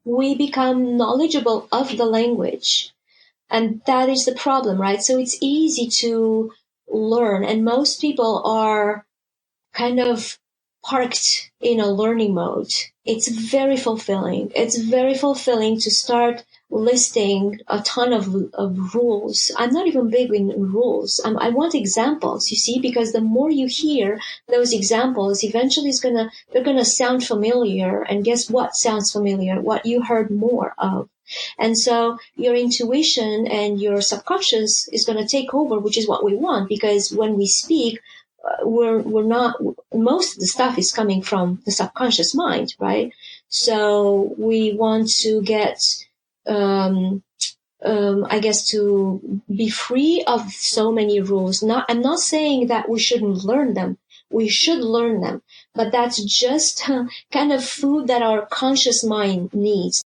we become knowledgeable of the language. And that is the problem, right? So it's easy to learn, and most people are kind of parked in a learning mode. It's very fulfilling. It's very fulfilling to start listing a ton of rules. I'm not even big in rules. I want examples, you see, because the more you hear those examples, eventually they're gonna sound familiar. And guess what sounds familiar? What you heard more of. And so your intuition and your subconscious is going to take over, which is what we want, because when we speak, we're not, most of the stuff is coming from the subconscious mind, right? So we want to get, I guess, to be free of so many rules. I'm not saying that we shouldn't learn them. We should learn them, but that's just kind of food that our conscious mind needs.